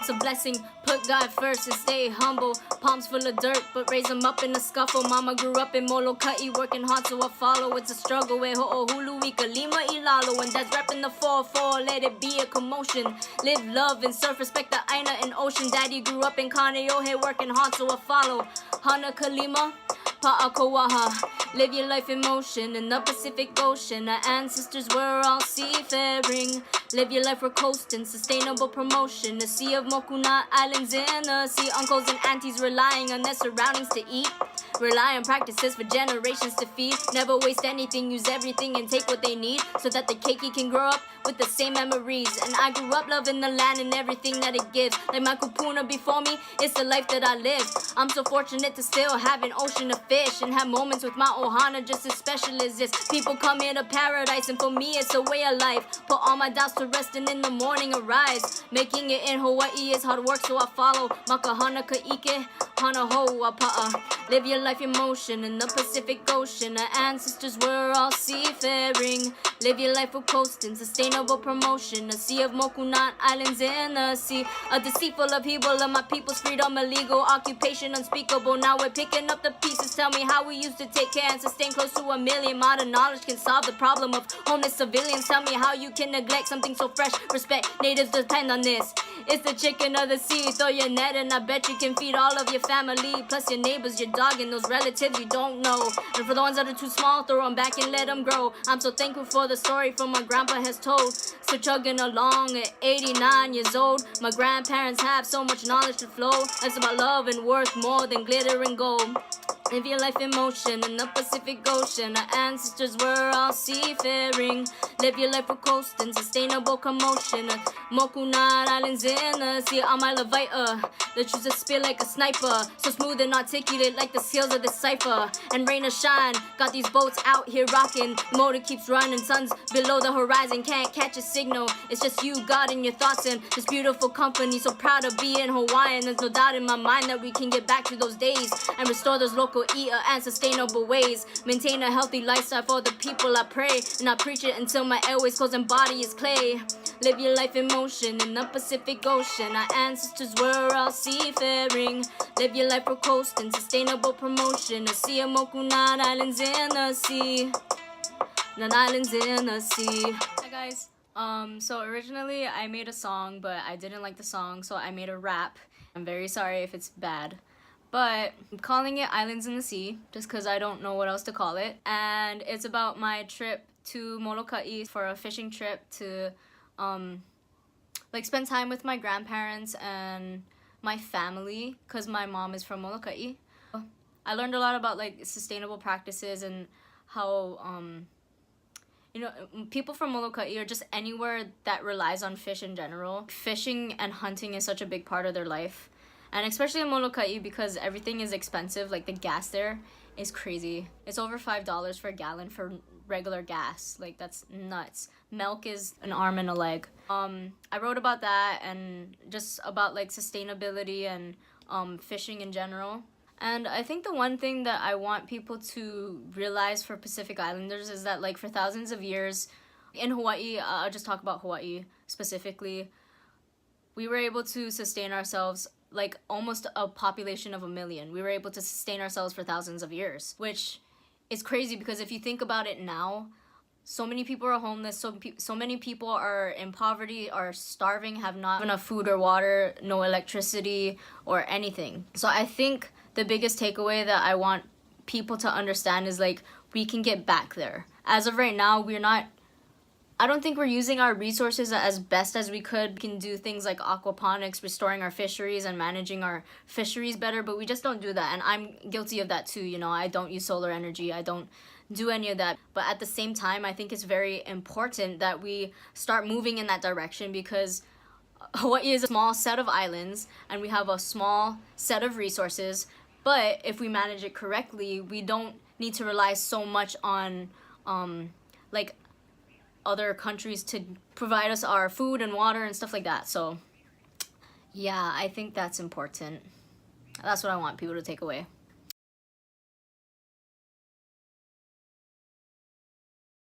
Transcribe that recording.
It's a blessing, put God first and stay humble. Palms full of dirt, but raise them up in a scuffle. Mama grew up in Molokai, working hard so I follow. It's a struggle with Ho'o Hulu, Lima, Ilalo. And that's repping the 4-4, let it be a commotion. Live, love, and surf, respect the Aina and ocean. Daddy grew up in Kaneohe, working hard so I follow. Hana Kalima, Pa'akawaha. Live your life in motion in the Pacific Ocean. Our ancestors were all seafaring. Live your life, we're coasting, sustainable promotion. The sea of Mokuna Islands in the sea. Uncles and aunties relying on their surroundings to eat. Rely on practices for generations to feed. Never waste anything, use everything and take what they need, so that the keiki can grow up with the same memories. And I grew up loving the land and everything that it gives. Like my kupuna before me, it's the life that I live. I'm so fortunate to still have an ocean of fish and have moments with my ohana just as special as this. People come here to paradise, and for me it's a way of life. Put all my doubts to rest and in the morning arise. Making it in Hawaii is hard work, so I follow. Makahana ka'ike, hana ho'apa'a. Live your life in motion in the Pacific Ocean. Our ancestors were all seafaring. Live your life for coasting, sustainable promotion. A sea of Mokunat Islands in the sea. A deceitful upheaval of my people's freedom, illegal occupation unspeakable. Now we're picking up the pieces. Tell me how we used to take care and sustain close to 1 million. Modern knowledge can solve the problem of homeless civilians. Tell me how you can neglect something so fresh. Respect, natives depend on this. It's the chicken of the sea. Throw your net and I bet you can feed all of your family, plus your neighbors, your dog, and those relatives you don't know. And for the ones that are too small, throw them back and let them grow. I'm so thankful for the story from my grandpa has told. So chugging along at 89 years old. My grandparents have so much knowledge to flow. That's about love and worth more than glitter and gold. Live your life in motion in the Pacific Ocean. Our ancestors were all seafaring. Live your life for coasting, sustainable commotion. Mokunat Islands in the sea. On my Leviathan, the truth is spit like a sniper. So smooth and articulate like the skills of the cipher. And rain or shine, got these boats out here rocking. The motor keeps running, sun's below the horizon. Can't catch a signal, it's just you, God, and your thoughts. And this beautiful company, so proud to be in Hawaiian. There's no doubt in my mind that we can get back to those days and restore those local eater and sustainable ways. Maintain a healthy lifestyle for the people I pray. And I preach it until my airways close and body is clay. Live your life in motion in the Pacific Ocean. Our ancestors were all seafaring. Live your life for coasting, sustainable promotion. A sea of Mokunat Islands in the sea. Not islands in the sea. Hi guys. So originally I made a song, but I didn't like the song, so I made a rap. I'm very sorry if it's bad. But I'm calling it Islands in the Sea just because I don't know what else to call it. And it's about my trip to Molokai for a fishing trip to like spend time with my grandparents and my family, because my mom is from Molokai. I learned a lot about like sustainable practices and how you know, people from Molokai or just anywhere that relies on fish in general. Fishing and hunting is such a big part of their life. And especially in Molokai, because everything is expensive, like the gas there is crazy. It's over $5 for a gallon for regular gas. Like, that's nuts. Milk is an arm and a leg. I wrote about that and just about like sustainability and fishing in general. And I think the one thing that I want people to realize for Pacific Islanders is that like for thousands of years in Hawaii, I'll just talk about Hawaii specifically, we were able to sustain ourselves like almost a population of 1 million. We were able to sustain ourselves for thousands of years, which is crazy because if you think about it now, so many people are homeless, so many people are in poverty, are starving, have not enough food or water, no electricity or anything. So I think the biggest takeaway that I want people to understand is like we can get back there. As of right now, I don't think we're using our resources as best as we could. We can do things like aquaponics, restoring our fisheries and managing our fisheries better, but we just don't do that. And I'm guilty of that too, you know. I don't use solar energy. I don't do any of that. But at the same time, I think it's very important that we start moving in that direction, because Hawaii is a small set of islands and we have a small set of resources. But if we manage it correctly, we don't need to rely so much on like other countries to provide us our food and water and stuff like that. So yeah, I think that's important. That's what I want people to take away.